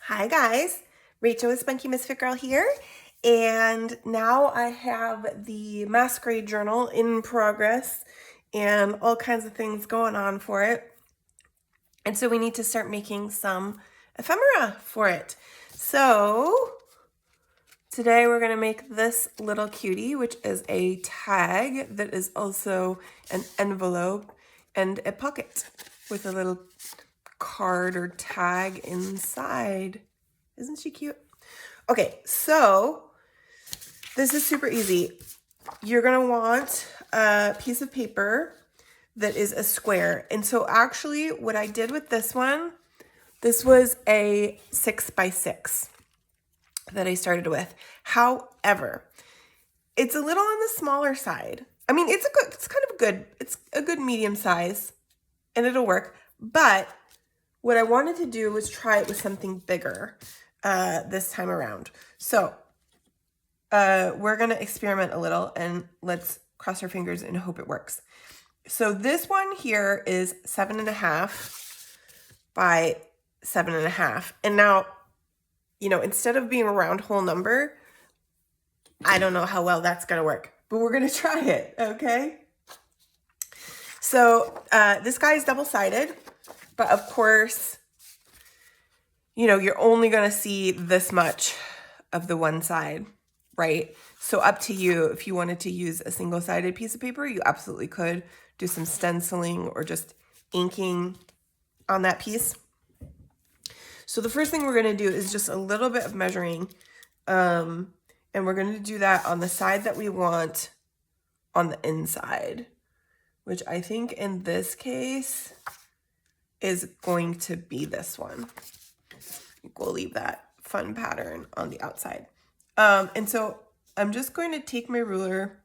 Hi guys, Rachel with Spunky Misfit Girl here, and now I have the masquerade journal in progress and all kinds of things going on for it. And so we need to start making some ephemera for it. So today we're gonna make this little cutie, which is a tag that is also an envelope and a pocket with a little card or tag inside. Isn't she cute? Okay, so this is super easy. You're gonna want a piece of paper that is a square. And so actually what I did with this one, this was a 6x6 that I started with. However, it's a little on the smaller side. I mean, it's a good medium size and it'll work. But what I wanted to do was try it with something bigger this time around. So we're gonna experiment a little and let's cross our fingers and hope it works. So this one here is 7.5 by 7.5. And now, instead of being a round whole number, I don't know how well that's gonna work, but we're gonna try it, okay? So this guy is double-sided, but of course, you're only gonna see this much of the one side, right? So up to you. If you wanted to use a single-sided piece of paper, you absolutely could do some stenciling or just inking on that piece. So the first thing we're gonna do is just a little bit of measuring, and we're gonna do that on the side that we want on the inside, which I think in this case is going to be this one. We'll leave that fun pattern on the outside. And so I'm just going to take my ruler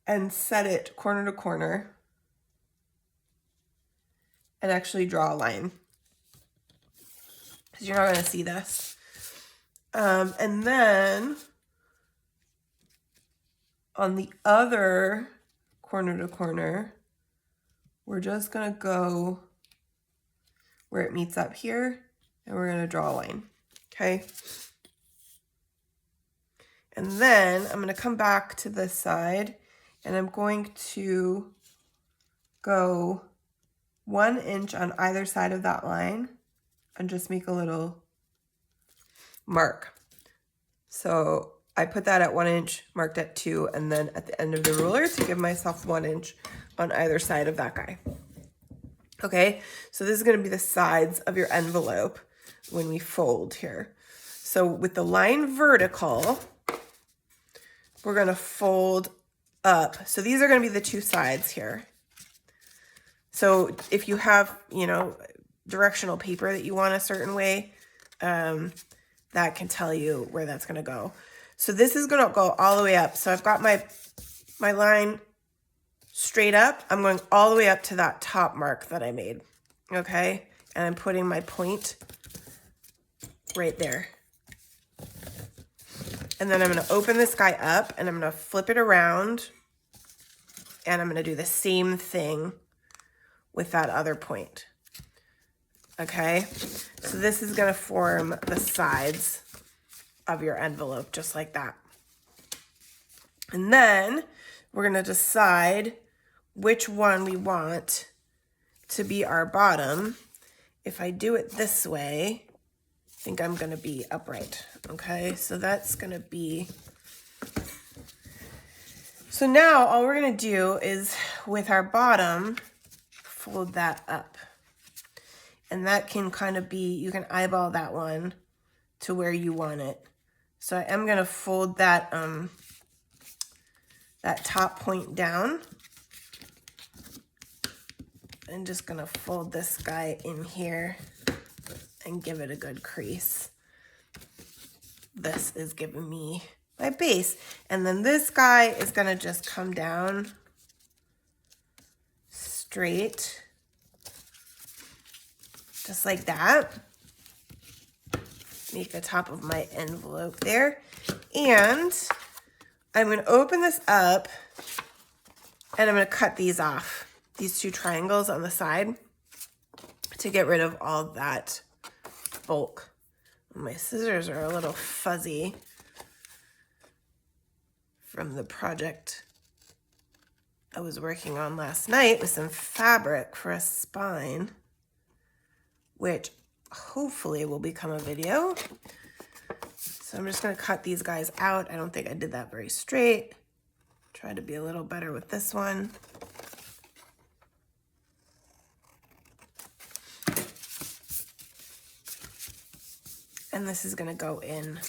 and set it corner to corner and actually draw a line, because you're not going to see this. And then on the other corner to corner, we're just going to go where it meets up here and we're going to draw a line. Okay. And then I'm going to come back to this side and I'm going to go 1 inch on either side of that line and just make a little mark. So I put that at 1 inch, marked at 2, and then at the end of the ruler to give myself 1 inch on either side of that guy. Okay, so this is going to be the sides of your envelope when we fold here. So with the line vertical, we're going to fold up. So these are going to be the two sides here. So if you have, directional paper that you want a certain way, that can tell you where that's going to go. So this is going to go all the way up. So I've got my line straight up. I'm going all the way up to that top mark that I made. Okay. And I'm putting my point right there. And then I'm going to open this guy up and I'm going to flip it around and I'm going to do the same thing with that other point. Okay, so this is going to form the sides of your envelope just like that. And then we're going to decide which one we want to be our bottom. If I do it this way, I think I'm going to be upright. Okay, so that's going to be... So now all we're going to do is with our bottom, fold that up. And that can kind of be, you can eyeball that one to where you want it. So I am going to fold that, that top point down. I'm just going to fold this guy in here and give it a good crease. This is giving me my base. And then this guy is going to just come down straight. Just like that. Make the top of my envelope there. And I'm going to open this up and I'm going to cut these off. These two triangles on the side to get rid of all that bulk. My scissors are a little fuzzy from the project I was working on last night with some fabric for a spine, which hopefully will become a video. So I'm just going to cut these guys out. I don't think I did that very straight. Try to be a little better with this one. And this is going to go in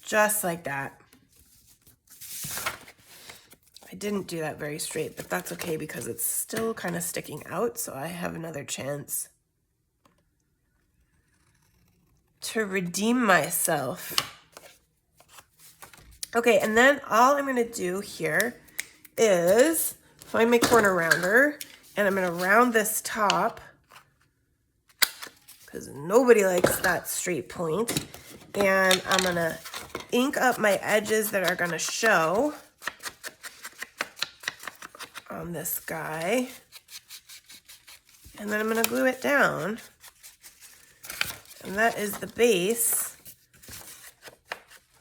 just like that. I didn't do that very straight, but that's okay because it's still kind of sticking out, so I have another chance to redeem myself. Okay, and then all I'm going to do here is find my corner rounder, and I'm going to round this top because nobody likes that straight point. And I'm going to ink up my edges that are going to show on this guy. And then I'm going to glue it down. And that is the base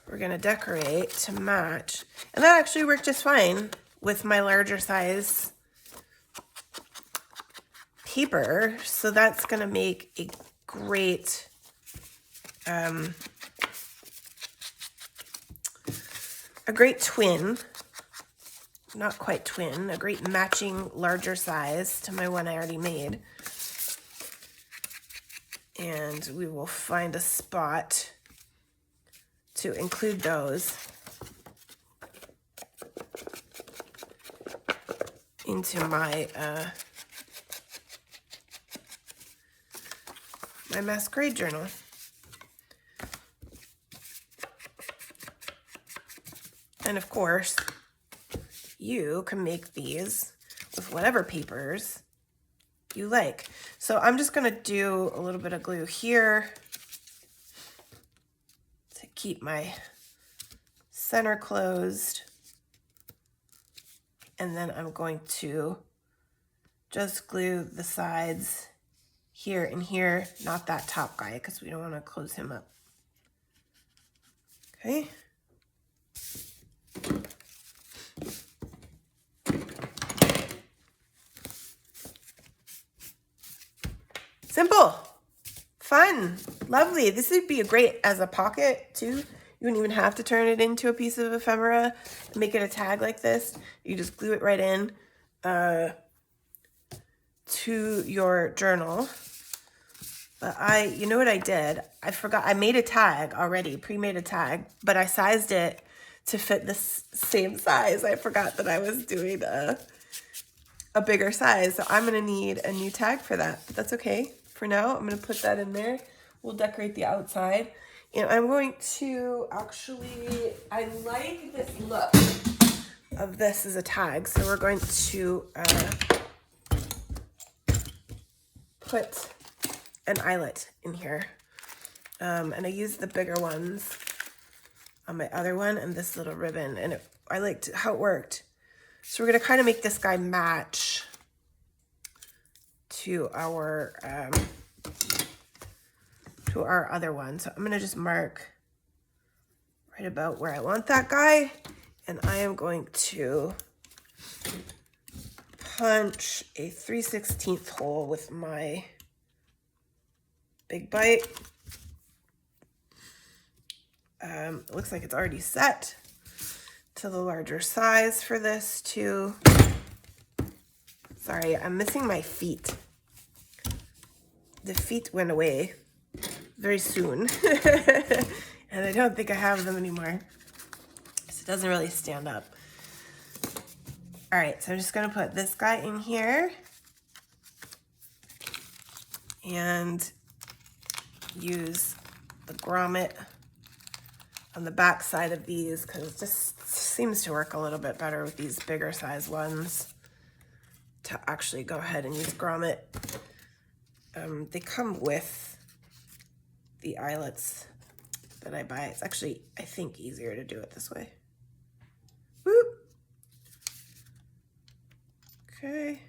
we're going to decorate to match. And that actually worked just fine with my larger size paper. So that's going to make a great twin. Not quite twin, a great matching larger size to my one I already made. And we will find a spot to include those into my my masquerade journal. And of course, you can make these with whatever papers you like. So I'm just going to do a little bit of glue here to keep my center closed. And then I'm going to just glue the sides here and here, not that top guy because we don't want to close him up. Okay. Simple, fun, lovely. This would be great as a pocket too. You wouldn't even have to turn it into a piece of ephemera and make it a tag like this. You just glue it right in to your journal. But you know what I did? I forgot, I made a tag already, pre-made a tag, but I sized it to fit this same size. I forgot that I was doing a bigger size. So I'm gonna need a new tag for that, but that's okay. For now, I'm gonna put that in there. We'll decorate the outside. And I'm going to actually, I like this look of this as a tag. So we're going to put an eyelet in here. And I used the bigger ones on my other one and this little ribbon. And I liked how it worked. So we're gonna kind of make this guy match to our other one. So I'm gonna just mark right about where I want that guy, and I am going to punch a 3/16 hole with my big bite. It looks like it's already set to the larger size for this too. Sorry, I'm missing my feet. The feet went away very soon. And I don't think I have them anymore. So it doesn't really stand up. All right, so I'm just gonna put this guy in here and use the grommet on the back side of these because it just seems to work a little bit better with these bigger size ones to actually go ahead and use grommet. They come with the eyelets that I buy. It's actually, I think, easier to do it this way. Whoop. Okay.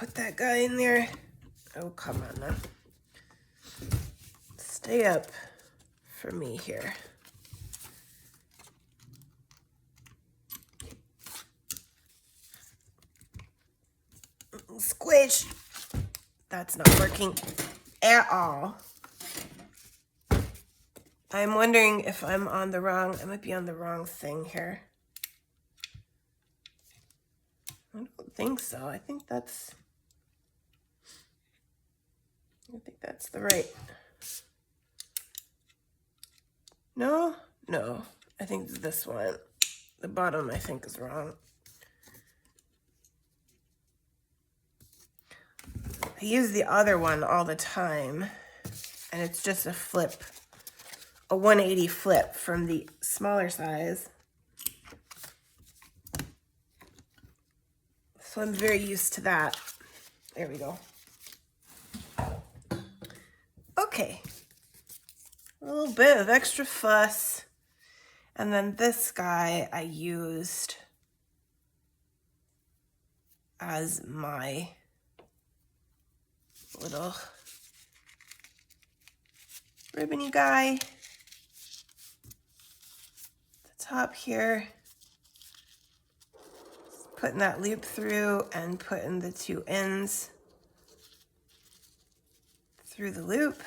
put that guy in there. Oh, come on now. Stay up for me here. Squish. That's not working at all. I'm wondering if I'm on the wrong, I might be on the wrong thing here. I don't think so. I think that's the right. No, I think it's this one. The bottom, I think, is wrong. I use the other one all the time, and it's just a flip, a 180 flip from the smaller size. So I'm very used to that. There we go. Okay. A little bit of extra fuss. And then this guy I used as my little ribbony guy. The top here. Putting that loop through and putting the two ends through the loop.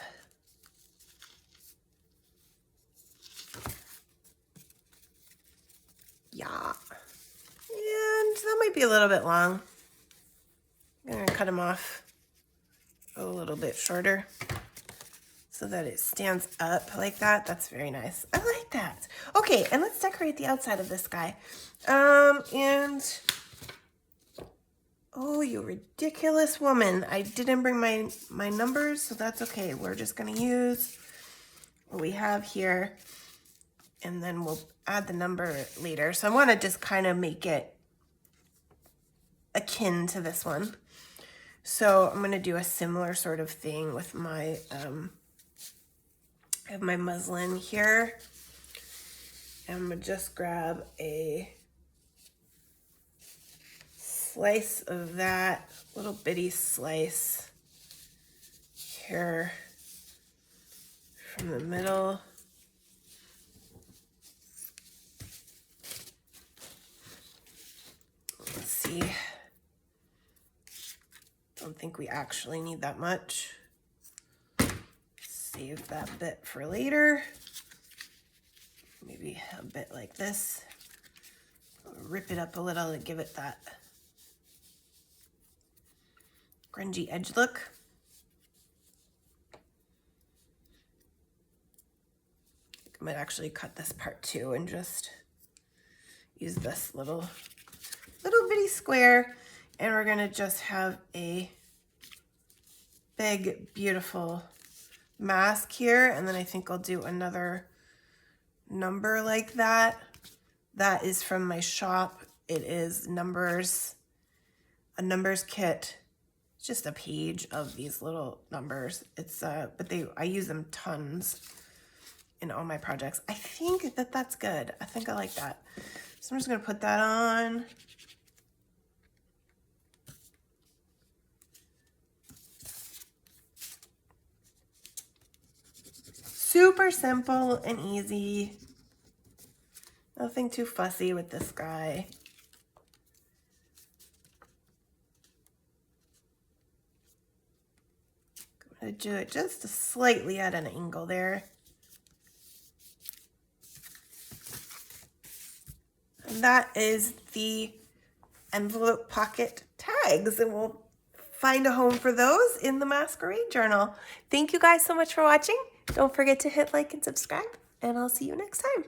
Yeah. And that might be a little bit long. I'm gonna cut them off a little bit shorter so that it stands up like that. That's very nice. I like that. Okay, and let's decorate the outside of this guy. Oh, you ridiculous woman. I didn't bring my numbers, so that's okay. We're just gonna use what we have here, and then we'll add the number later. So I wanna just kind of make it akin to this one. So I'm gonna do a similar sort of thing with my, I have my muslin here. And I'm gonna just grab a slice of that, little bitty slice here from the middle. Let's see. Don't think we actually need that much. Save that bit for later. Maybe a bit like this. Rip it up a little to give it that grungy edge look. I might actually cut this part too and just use this little bitty square, and we're gonna just have a big, beautiful mask here, and then I think I'll do another number like that. That is from my shop. It is numbers, a numbers kit. It's just a page of these little numbers. It's but I use them tons in all my projects. I think that that's good. I think I like that. So I'm just gonna put that on. Super simple and easy. Nothing too fussy with this guy. I'm gonna do it just slightly at an angle there. And that is the envelope pocket tags, and we'll find a home for those in the Masquerade Journal. Thank you guys so much for watching. Don't forget to hit like and subscribe, and I'll see you next time.